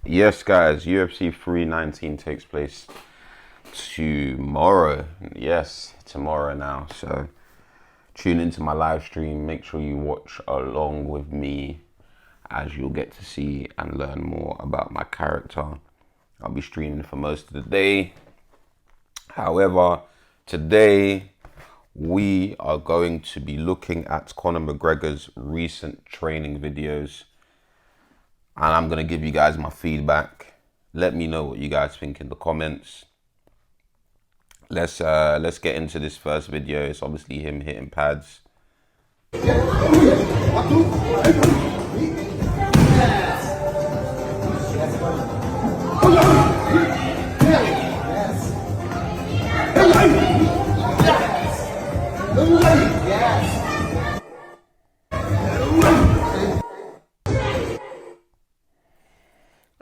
Yes, guys, UFC 319 takes place tomorrow. Yes, tomorrow now. So tune into my live stream. Make sure you watch along with me as you'll get to see and learn more about my character. I'll be streaming for most of the day. However, today we are going to be looking at Conor McGregor's recent training videos, and I'm going to give you guys my feedback. Let me know what you guys think in the comments. Let's get into this first video. It's obviously him hitting pads.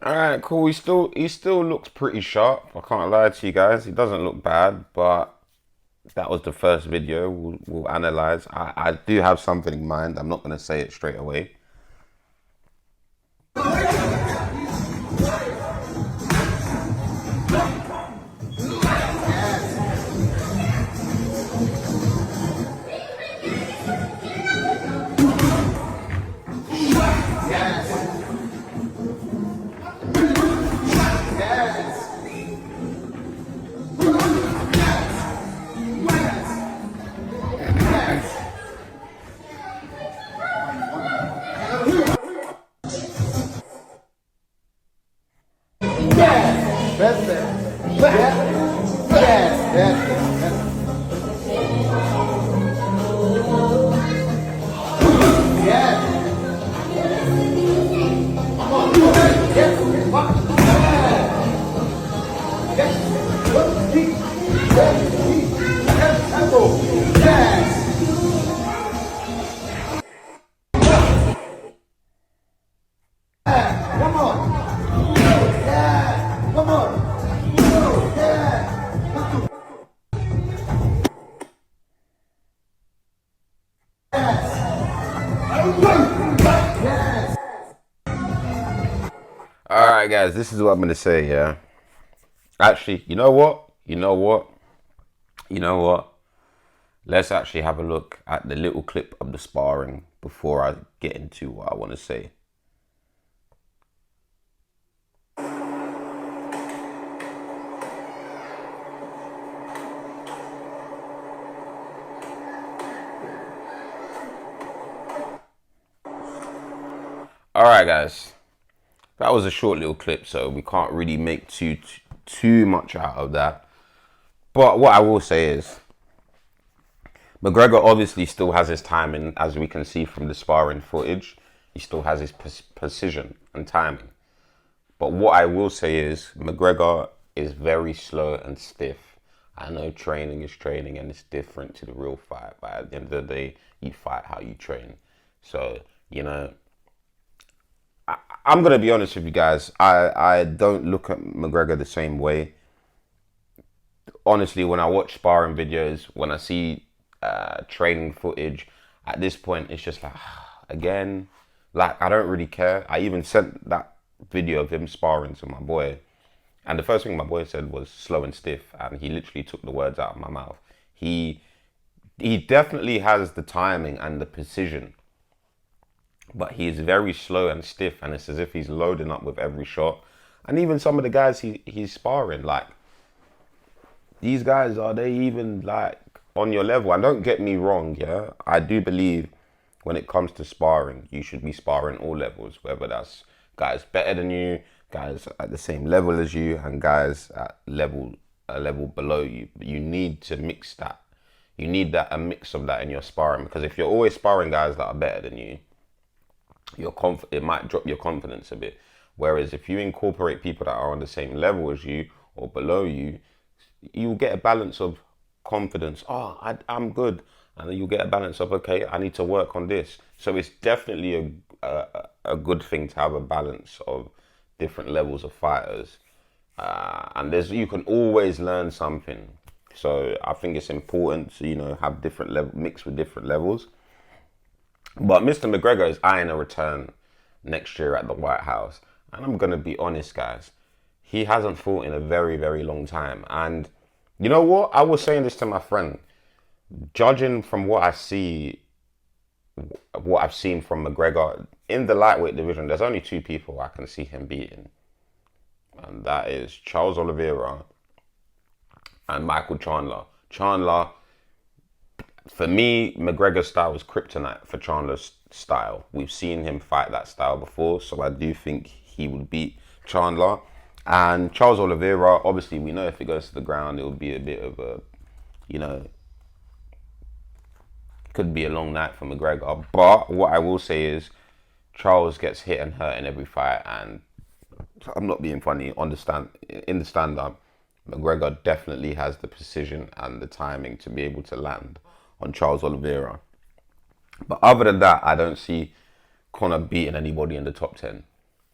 All right, cool. He still looks pretty sharp. I can't lie to you guys. He doesn't look bad, but that was the first video. We'll analyze. I do have something in mind. I'm not going to say it straight away. All right, guys, this is what I'm going to say, yeah? Actually, you know what? Let's actually have a look at the little clip of the sparring before I get into what I want to say. All right, guys. That was a short little clip, so we can't really make too much out of that. But what I will say is, McGregor obviously still has his timing, as we can see from the sparring footage. He still has his precision and timing. But what I will say is, McGregor is very slow and stiff. I know training is training and it's different to the real fight, but at the end of the day, you fight how you train. So, I'm going to be honest with you guys. I don't look at McGregor the same way. Honestly, when I watch sparring videos, when I see training footage, at this point, it's just like, again, like, I don't really care. I even sent that video of him sparring to my boy. And the first thing my boy said was slow and stiff. And he literally took the words out of my mouth. He definitely has the timing and the precision, but he is very slow and stiff, and it's as if he's loading up with every shot. And even some of the guys he's sparring, like, these guys, are they even like on your level? And don't get me wrong, yeah, I do believe when it comes to sparring, you should be sparring all levels, whether that's guys better than you, guys at the same level as you, and guys at a level below you. But you need to mix that. You need a mix of that in your sparring, because if you're always sparring guys that are better than you, it might drop your confidence a bit. Whereas if you incorporate people that are on the same level as you or below you, you'll get a balance of confidence. Oh, I'm good. And then you'll get a balance of, okay, I need to work on this. So it's definitely a good thing to have a balance of different levels of fighters. And you can always learn something. So I think it's important to, have different level, mix with different levels. But Mr. McGregor is eyeing a return next year at the White House. And I'm gonna be honest, guys, he hasn't fought in a very, very long time. And you know what? I was saying this to my friend. Judging from what I see, what I've seen from McGregor in the lightweight division, there's only two people I can see him beating, and that is Charles Oliveira and Michael Chandler. Chandler, for me, McGregor's style was kryptonite for Chandler's style. We've seen him fight that style before, so I do think he would beat Chandler. And Charles Oliveira, obviously, we know if it goes to the ground, it would be a bit of a, you know, could be a long night for McGregor. But what I will say is, Charles gets hit and hurt in every fight, and I'm not being funny. In the stand up, McGregor definitely has the precision and the timing to be able to land on Charles Oliveira. But other than that, I don't see Conor beating anybody in the top 10.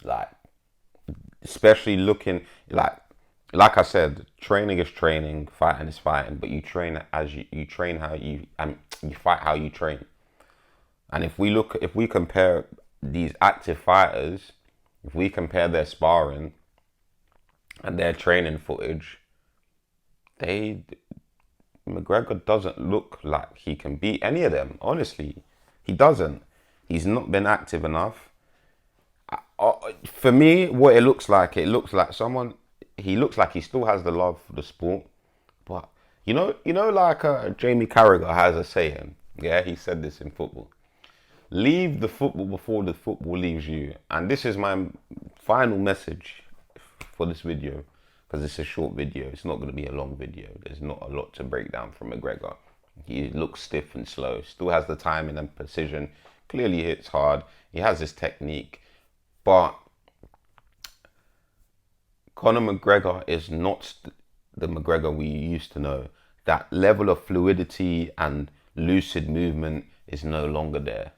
Like, especially looking like I said, training is training, fighting is fighting, but you train as you train how you you fight how you train. And if we compare these active fighters, if we compare their sparring and their training footage, McGregor doesn't look like he can beat any of them. Honestly, he doesn't. He's not been active enough. For me, what it looks like someone. He looks like he still has the love for the sport, but you know, like Jamie Carragher has a saying. Yeah, he said this in football: "Leave the football before the football leaves you." And this is my final message for this video, because it's a short video. It's not going to be a long video. There's not a lot to break down from McGregor. He looks stiff and slow. Still has the timing and precision. Clearly hits hard. He has his technique, but Conor McGregor is not the McGregor we used to know. That level of fluidity and lucid movement is no longer there.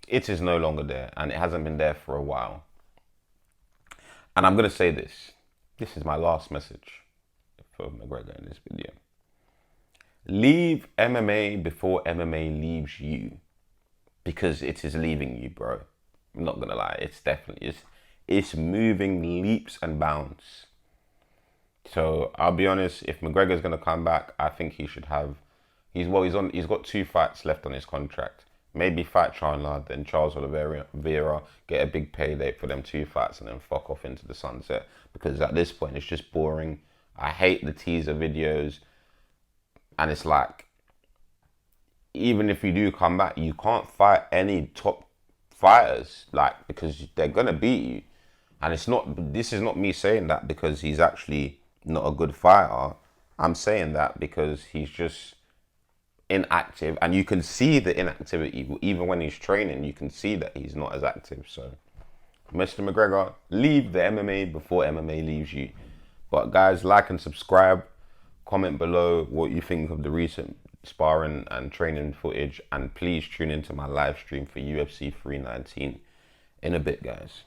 It is no longer there, and it hasn't been there for a while. And I'm going to say this. This is my last message for McGregor in this video. Leave MMA before MMA leaves you, because it is leaving you, bro. I'm not going to lie. It's moving leaps and bounds. So I'll be honest, if McGregor's going to come back, I think he should have, he's got 2 fights left on his contract. Maybe fight Chandler, then Charles Oliveira, get a big payday for them 2 fights, and then fuck off into the sunset. Because at this point, it's just boring. I hate the teaser videos. And it's like, even if you do come back, you can't fight any top fighters, like, because they're going to beat you. And this is not me saying that because he's actually not a good fighter. I'm saying that because he's just inactive, and you can see the inactivity. Even when he's training, you can see that he's not as active. So, Mr. McGregor, leave the MMA before MMA leaves you. But guys, like and subscribe. Comment below what you think of the recent sparring and training footage. And please tune into my live stream for UFC 319 in a bit, guys.